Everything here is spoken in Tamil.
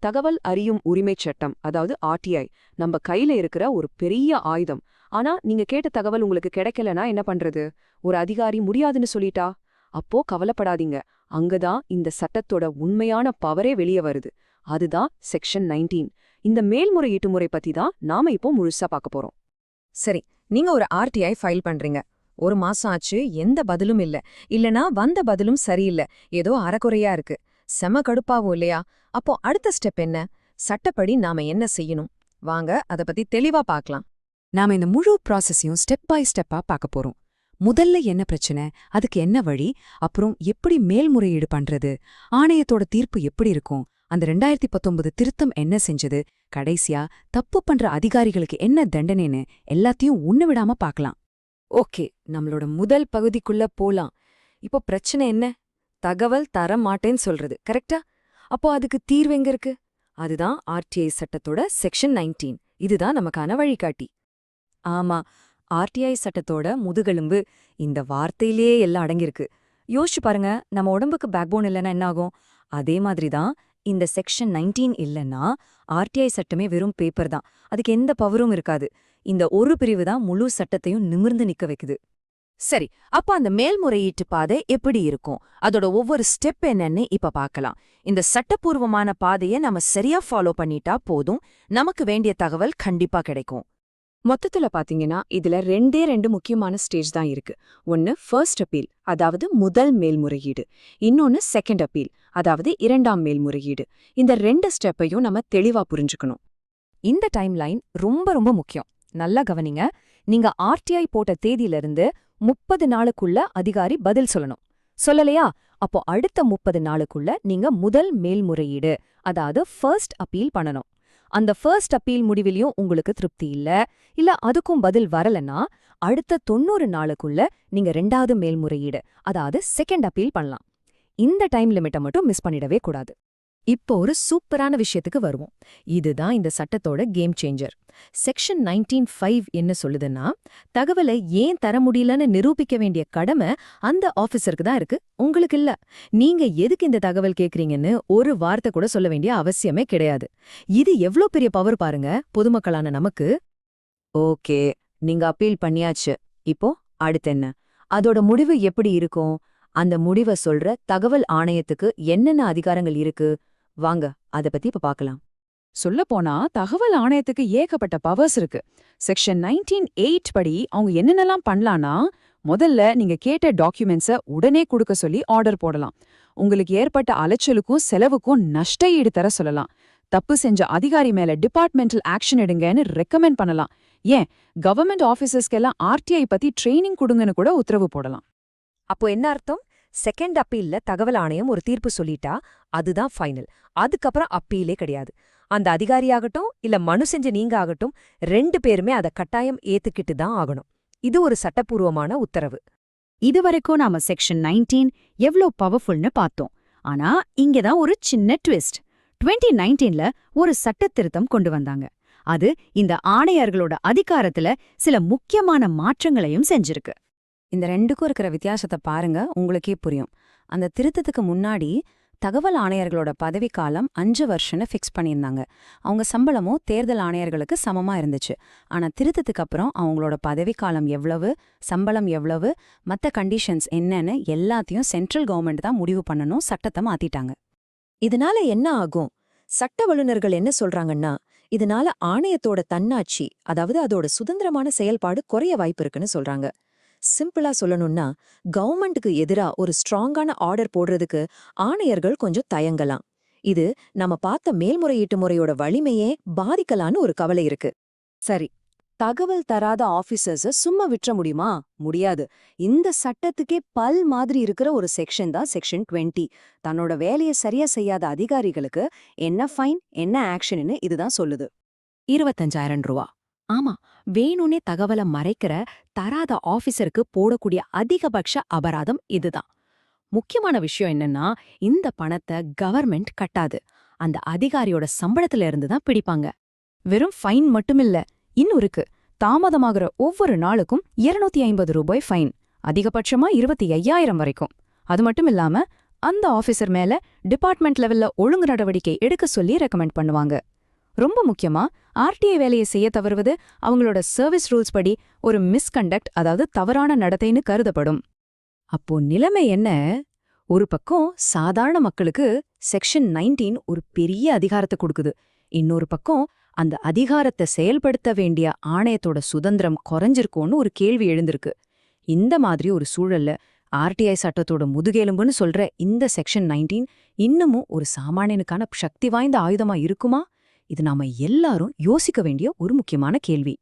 தகவல் அறியும் உரிமைச் சட்டம், அதாவது ஆர்டிஐ, நம்ம கையில இருக்கிற ஒரு பெரிய ஆயுதம். ஆனா நீங்க கேட்ட தகவல் உங்களுக்கு கிடைக்கலனா என்ன பண்றது? ஒரு அதிகாரி முடியாதுன்னு சொல்லிட்டா? அப்போ கவலைப்படாதீங்க. அங்கதான் இந்த சட்டத்தோட உண்மையான பவரே வெளியே வருது. அதுதான் செக்ஷன் 19. இந்த மேல்முறையீட்டு முறை பத்தி தான் நாம இப்போ முழுசா பார்க்க போறோம். சரி, நீங்க ஒரு ஆர்டிஐ ஃபைல் பண்றீங்க. ஒரு மாசம் ஆச்சு, எந்த பதிலும் இல்ல. இல்லனா வந்த பதிலும் சரியில்லை, ஏதோ அறகுறையா இருக்கு. செம கடுப்பாவும் இல்லையா? அப்போ அடுத்த ஸ்டெப் என்ன? சட்டப்படி நாம என்ன செய்யணும்? வாங்க அத பத்தி தெளிவா பார்க்கலாம். நாம இந்த முழு ப்ராசஸையும் ஸ்டெப் பை ஸ்டெப்பா பார்க்க போறோம். முதல்ல என்ன பிரச்சனை, அதுக்கு என்ன வழி, அப்புறம் எப்படி மேல்முறையீடு பண்றது, ஆணையத்தோட தீர்ப்பு எப்படி இருக்கும், அந்த 2019 திருத்தம் என்ன செஞ்சது, கடைசியா தப்பு பண்ற அதிகாரிகளுக்கு என்ன தண்டனைன்னு எல்லாத்தையும் ஒண்ணு விடாம பார்க்கலாம். ஓகே, நம்மளோட முதல் பகுதிக்குள்ள போலாம். இப்போ பிரச்சனை என்ன? தகவல் தர மாட்டேன்னு சொல்றது, கரெக்டா? அப்போ அதுக்கு தீர்வு எங்க இருக்கு? அதுதான் ஆர்டிஐ சட்டத்தோட செக்ஷன் 19. இதுதான் நமக்கான வழிகாட்டி. ஆமா, ஆர்டிஐ சட்டத்தோட முதுகெலும்பு இந்த வார்த்தையிலேயே எல்லாம் அடங்கியிருக்கு. யோசிச்சு பாருங்க, நம்ம உடம்புக்கு பேக்போன் இல்லைன்னா என்ன ஆகும்? அதே மாதிரி தான் இந்த செக்ஷன் 19 இல்லைன்னா ஆர்டிஐ சட்டமே வெறும் பேப்பர் தான். அதுக்கு எந்த பவரும் இருக்காது. இந்த ஒரு பிரிவு தான் முழு சட்டத்தையும் நிமிர்ந்து நிக்க வைக்குது. சரி, அப்ப அந்த மேல்முறையீட்டு பாதை எப்படி இருக்கும், அதோட ஒவ்வொரு ஸ்டெப் என்னன்னு இப்ப பார்க்கலாம். இந்த சட்டப்பூர்வமான பாதையை நம்ம சரியா ஃபாலோ பண்ணிட்டா போதும், நமக்கு வேண்டிய தகவல் கண்டிப்பா கிடைக்கும். மொத்தத்துல பாத்தீங்கன்னா இதுல ரெண்டு முக்கியமான ஸ்டேஜ் தான் இருக்கு. ஒன்னு ஃபர்ஸ்ட் அப்பீல், அதாவது முதல் மேல்முறையீடு. இன்னொன்னு செகண்ட் அப்பீல், அதாவது இரண்டாம் மேல்முறையீடு. இந்த ரெண்டு ஸ்டெப்பையும் நம்ம தெளிவா புரிஞ்சுக்கணும். இந்த டைம்லைன் ரொம்ப ரொம்ப முக்கியம். நல்லா கவனிங்க. நீங்க ஆர்டிஐ போட்ட தேதியிலிருந்து 30 நாளுக்குள்ள அதிகாரி பதில் சொல்லணும். சொல்லலையா? அப்போ அடுத்த 30 நாளுக்குள்ள நீங்க முதல் மேல்முறையீடு, அதாவது ஃபர்ஸ்ட் அப்பீல் பண்ணணும். அந்த ஃபர்ஸ்ட் அப்பீல் முடிவிலையும் உங்களுக்கு திருப்தி இல்ல அதுக்கும் பதில் வரலன்னா அடுத்த 90 நாளுக்குள்ள நீங்க 2வது மேல்முறையீடு, அதாவது செகண்ட் அப்பீல் பண்ணலாம். இந்த டைம் லிமிட்டை மட்டும் மிஸ் பண்ணிடவே கூடாது. இப்போ ஒரு சூப்பரான விஷயத்துக்கு வருவோம். இதுதான் இந்த சட்டத்தோட கேம் சேஞ்சர். செக்ஷன் 19(5) என்ன சொல்லுதுன்னா, தகவலை ஏன் தர முடியலன்னு நிரூபிக்க வேண்டிய கடமை அந்த ஆபீசருக்கு தான் இருக்கு, உங்களுக்கு இல்ல. நீங்க எதுக்கு இந்த தகவல் கேக்குறீங்கன்னு ஒரு வார்த்தை கூட சொல்ல வேண்டிய அவசியமே கிடையாது. இது எவ்ளோ பெரிய பவர் பாருங்க பொதுமக்களான நமக்கு. ஓகே, நீங்க அப்பீல் பண்ணியாச்சு. இப்போ அடுத்து என்ன? அதோட முடிவு எப்படி இருக்கும்? அந்த முடிவை சொல்ற தகவல் ஆணையத்துக்கு என்னென்ன அதிகாரங்கள் இருக்கு? வாங்க அத பத்தி இப்ப பார்க்கலாம். சொல்லப்போனா தகவல் ஆணையத்துக்கு ஏகப்பட்ட பவர்ஸ் இருக்கு. செக்ஷன் 19(8) படி அவங்க என்னென்னலாம் பண்ணலான்னா, முதல்ல நீங்க கேட்ட டாக்குமெண்ட்ஸை உடனே கொடுக்க சொல்லி ஆர்டர் போடலாம். உங்களுக்கு ஏற்பட்ட அலைச்சலுக்கும் செலவுக்கும் நஷ்ட ஈடு தர சொல்லலாம். தப்பு செஞ்ச அதிகாரி மேல டிபார்ட்மெண்டல் ஆக்ஷன் எடுங்கன்னு ரெக்கமெண்ட் பண்ணலாம். ஏன், கவர்மெண்ட் ஆபீசர்ஸ்க்கெல்லாம் ஆர்டிஐ பத்தி ட்ரைனிங் கொடுங்கன்னு கூட உத்தரவு போடலாம். அப்போ என்ன அர்த்தம்? செகண்ட் அப்பீல்ல தகவல் ஆணையம் ஒரு தீர்ப்பு சொல்லிட்டா அதுதான் ஃபைனல். அதுக்கப்புறம் அப்பீலே கிடையாது. அந்த அதிகாரியாகட்டும் இல்ல மனு செஞ்ச நீங்க ஆகட்டும், 2 பேருமே அதை கட்டாயம் ஏத்துக்கிட்டு தான் ஆகணும். இது ஒரு சட்டப்பூர்வமான உத்தரவு. இதுவரைக்கும் நாம செக்ஷன் 19 எவ்ளோ பவர்ஃபுல்னு பார்த்தோம். ஆனா இங்கதான் ஒரு சின்ன ட்விஸ்ட். 2019ல ஒரு சட்டத்திருத்தம் கொண்டு வந்தாங்க. அது இந்த ஆணையர்களோட அதிகாரத்துல சில முக்கியமான மாற்றங்களையும் செஞ்சிருக்கு. இந்த ரெண்டுக்கும் இருக்கிற வித்தியாசத்தை பாருங்க, உங்களுக்கே புரியும். அந்த திருத்தத்துக்கு முன்னாடி தகவல் ஆணையர்களோட பதவிக்காலம் 5 வருஷம்னு ஃபிக்ஸ் பண்ணியிருந்தாங்க. அவங்க சம்பளமும் தேர்தல் ஆணையர்களுக்கு சமமா இருந்துச்சு. ஆனா திருத்தத்துக்கு அப்புறம் அவங்களோட பதவிக்காலம் எவ்வளவு, சம்பளம் எவ்வளவு, மற்ற கண்டிஷன்ஸ் என்னன்னு எல்லாத்தையும் சென்ட்ரல் கவர்மெண்ட் தான் முடிவு பண்ணணும், சட்டத்தை மாத்திட்டாங்க. இதனால என்ன ஆகும்? சட்ட வல்லுநர்கள் என்ன சொல்றாங்கன்னா, இதனால ஆணையத்தோட தன்னாட்சி, அதாவது அதோட சுதந்திரமான செயல்பாடு குறைய வாய்ப்பு இருக்குன்னு சொல்றாங்க. சிம்பிளா சொல்லணும்னா, கவர்மெண்ட்டுக்கு எதிரா ஒரு ஸ்ட்ராங்கான ஆர்டர் போடுறதுக்கு ஆணையர்கள் கொஞ்சம் தயங்கலாம். இது நம்ம பார்த்த மேல்முறையீட்டு முறையோட வலிமையே பாதிக்கலான்னு ஒரு கவலை இருக்கு. சரி, தகவல் தராத ஆபீசர்ஸ சும்மா விட்டுற முடியுமா? முடியாது. இந்த சட்டத்துக்கே பல் மாதிரி இருக்கிற ஒரு செக்ஷன் தான் செக்ஷன் 20. தன்னோட வேலையை சரியா செய்யாத அதிகாரிகளுக்கு என்ன ஃபைன், என்ன ஆக்ஷன்னு இதுதான் சொல்லுது. 25,000 ரூபா. ஆமா, வேணும்னே தகவலை மறைக்கிற தராத ஆபீசருக்கு போடக்கூடிய அதிகபட்ச அபராதம் இதுதான். முக்கியமான விஷயம் என்னன்னா, இந்த பணத்தை கவர்மெண்ட் கட்டாது, அந்த அதிகாரியோட சம்பளத்துல இருந்து தான் பிடிப்பாங்க. வெறும் ஃபைன் மட்டுமில்ல, இன்னும் இருக்கு. தாமதமாகிற ஒவ்வொரு நாளுக்கும் 250 ரூபாய் ஃபைன், அதிகபட்சமா 25,000 வரைக்கும். அது மட்டும் இல்லாம அந்த ஆபீசர் மேல டிபார்ட்மெண்ட் லெவல்ல ஒழுங்கு நடவடிக்கை எடுக்க சொல்லி ரெக்கமெண்ட் பண்ணுவாங்க. ரொம்ப முக்கியமா ஆர்டிஐ வேலையை செய்ய தவறுவது அவங்களோட சர்வீஸ் ரூல்ஸ் படி ஒரு மிஸ்கண்டக்ட், அதாவது தவறான நடத்தைன்னு கருதப்படும். அப்போ நிலைமை என்ன? ஒரு பக்கம் சாதாரண மக்களுக்கு செக்ஷன் 19 ஒரு பெரிய அதிகாரத்தை கொடுக்குது. இன்னொரு பக்கம் அந்த அதிகாரத்தை செயல்படுத்த வேண்டிய ஆணையத்தோட சுதந்திரம் குறைஞ்சிருக்கோன்னு ஒரு கேள்வி எழுந்திருக்கு. இந்த மாதிரி ஒரு சூழல்ல ஆர்டிஐ சட்டத்தோட முதுகெலும்புன்னு சொல்ற இந்த செக்ஷன் 19 இன்னமும் ஒரு சாமானியனுக்கான சக்தி வாய்ந்த ஆயுதமா இருக்குமா? இது நாம எல்லாரும் யோசிக்க வேண்டிய ஒரு முக்கியமான கேள்வி.